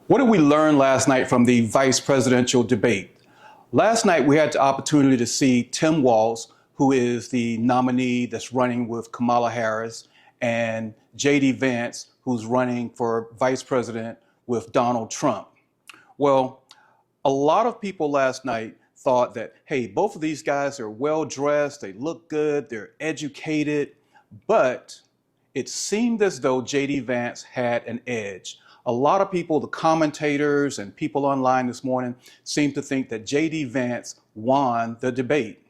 What did we learn last night from the vice presidential debate? Last night we had the opportunity to see Tim Walz, who is the nominee that's running with Kamala Harris, and J.D. Vance, who's running for vice president with Donald Trump. Well, a lot of people last night thought that, hey, both of these guys are well dressed, they look good, they're educated, but it seemed as though J.D. Vance had an edge. A lot of people, the commentators and people online this morning, seem to think that J.D. Vance won the debate.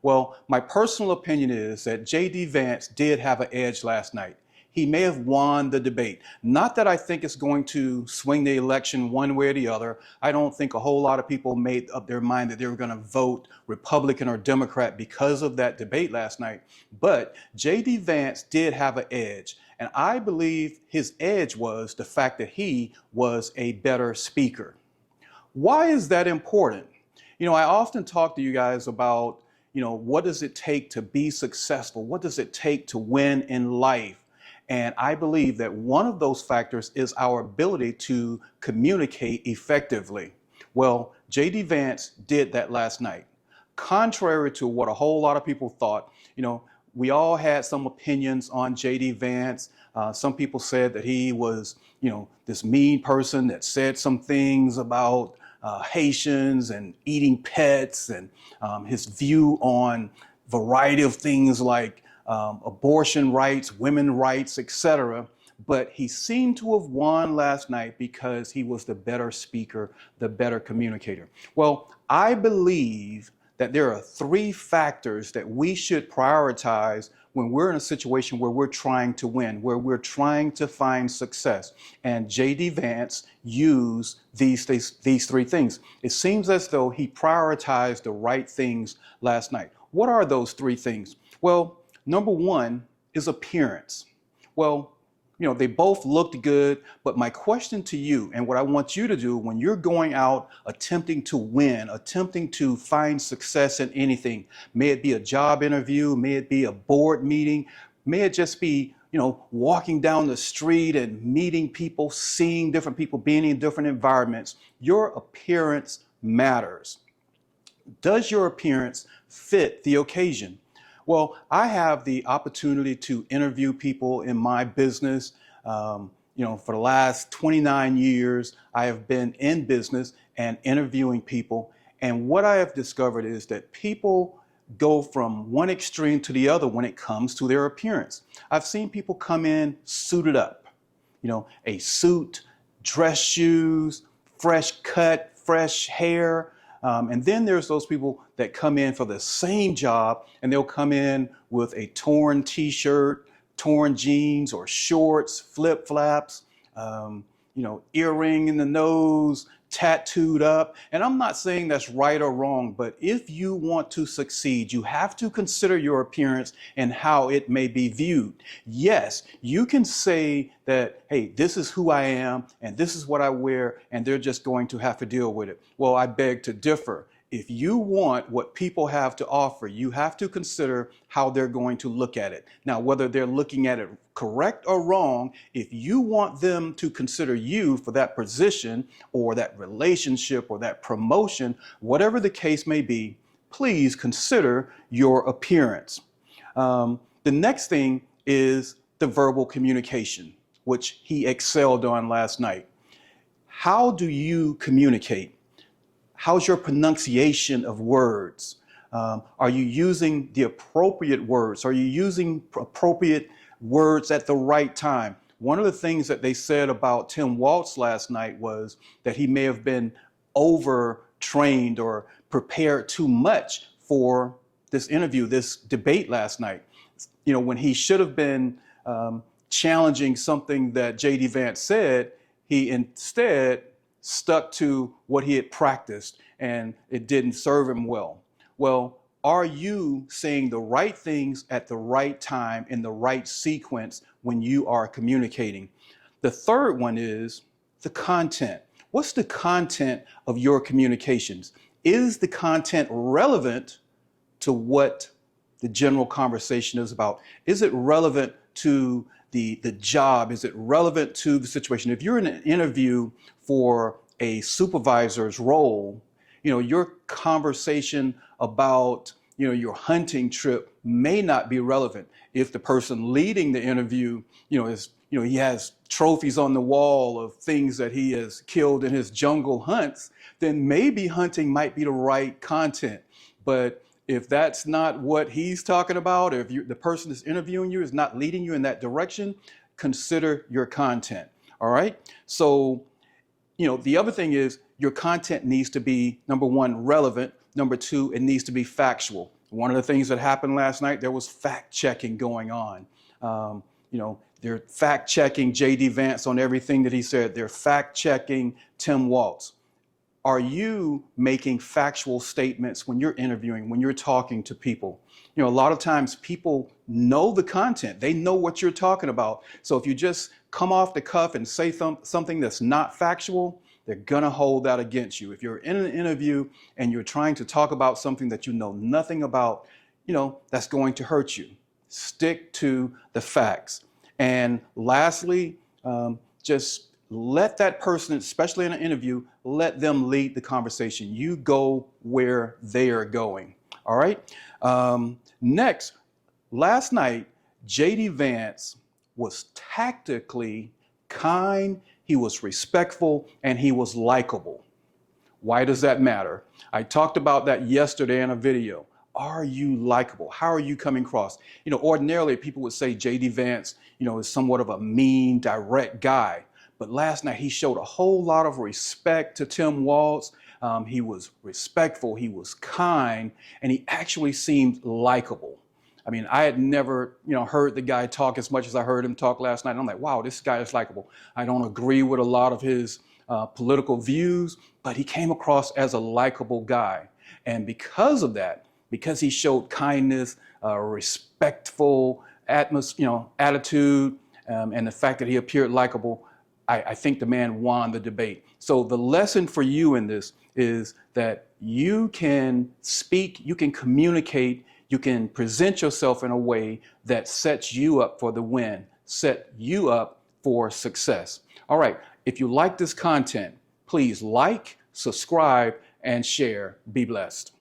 Well, my personal opinion is that J.D. Vance did have an edge last night. He may have won the debate. Not that I think it's going to swing the election one way or the other. I don't think a whole lot of people made up their mind that they were going to vote Republican or Democrat because of that debate last night. But J.D. Vance did have an edge. And I believe his edge was the fact that he was a better speaker. Why is that important? I often talk to you guys about, what does it take to be successful? What does it take to win in life? And I believe that one of those factors is our ability to communicate effectively. Well, J.D. Vance did that last night. Contrary to what a whole lot of people thought, we all had some opinions on J.D. Vance. Some people said that he was, this mean person that said some things about Haitians and eating pets, and his view on variety of things like abortion rights, women rights, etc. But he seemed to have won last night because he was the better speaker, the better communicator. Well, I believe that there are three factors that we should prioritize when we're in a situation where we're trying to win, where we're trying to find success. And J.D. Vance used these three things. It seems as though he prioritized the right things last night. What are those three things? Well, number one is appearance. Well, they both looked good, but my question to you, and what I want you to do when you're going out attempting to win, attempting to find success in anything, may it be a job interview, may it be a board meeting, may it just be, walking down the street and meeting people, seeing different people, being in different environments, your appearance matters. Does your appearance fit the occasion? Well, I have the opportunity to interview people in my business. For the last 29 years, I have been in business and interviewing people. And what I have discovered is that people go from one extreme to the other when it comes to their appearance. I've seen people come in suited up, a suit, dress shoes, fresh cut, fresh hair. And then there's those people that come in for the same job, and they'll come in with a torn t-shirt, torn jeans or shorts, flip-flops, earring in the nose, tattooed up. And I'm not saying that's right or wrong, but if you want to succeed, you have to consider your appearance and how it may be viewed. Yes, you can say that, hey, this is who I am and this is what I wear, and they're just going to have to deal with it. Well, I beg to differ. If you want what people have to offer, you have to consider how they're going to look at it. Now, whether they're looking at it correct or wrong, if you want them to consider you for that position or that relationship or that promotion, whatever the case may be, please consider your appearance. The next thing is the verbal communication, which he excelled on last night. How do you communicate? How's your pronunciation of words? Are you using the appropriate words? Are you using appropriate words at the right time? One of the things that they said about Tim Walz last night was that he may have been overtrained or prepared too much for this interview, this debate last night. When he should have been challenging something that J.D. Vance said, he instead stuck to what he had practiced, and it didn't serve him well. Well, are you saying the right things at the right time in the right sequence when you are communicating? The third one is the content. What's the content of your communications? Is the content relevant to what the general conversation is about? Is it relevant to the job? Is it relevant to the situation? If you're in an interview for a supervisor's role, your conversation about, your hunting trip may not be relevant. If the person leading the interview, he has trophies on the wall of things that he has killed in his jungle hunts, then maybe hunting might be the right content. But if that's not what he's talking about, or if the person that's interviewing you is not leading you in that direction, consider your content. All right. So, the other thing is your content needs to be, number one, relevant. Number two, it needs to be factual. One of the things that happened last night, there was fact checking going on. They're fact checking J.D. Vance on everything that he said. They're fact checking Tim Walz. Are you making factual statements when you're interviewing, when you're talking to people? A lot of times people know the content. They know what you're talking about. So if you just come off the cuff and say something that's not factual, they're going to hold that against you. If you're in an interview and you're trying to talk about something that you know nothing about, that's going to hurt you. Stick to the facts. And lastly, just let that person, especially in an interview, let them lead the conversation. You go where they are going. All right. Next, last night, J.D. Vance was tactically kind, he was respectful, and he was likable. Why does that matter? I talked about that yesterday in a video. Are you likable? How are you coming across? Ordinarily people would say J.D. Vance, is somewhat of a mean, direct guy. But last night he showed a whole lot of respect to Tim Walz. He was respectful, he was kind, and he actually seemed likable. I mean, I had never, heard the guy talk as much as I heard him talk last night. And I'm like, wow, this guy is likable. I don't agree with a lot of his political views, but he came across as a likable guy. And because of that, because he showed kindness, respectful attitude, and the fact that he appeared likable, I think the man won the debate. So the lesson for you in this is that you can speak, you can communicate, you can present yourself in a way that sets you up for the win, set you up for success. All right, if you like this content, please like, subscribe, and share. Be blessed.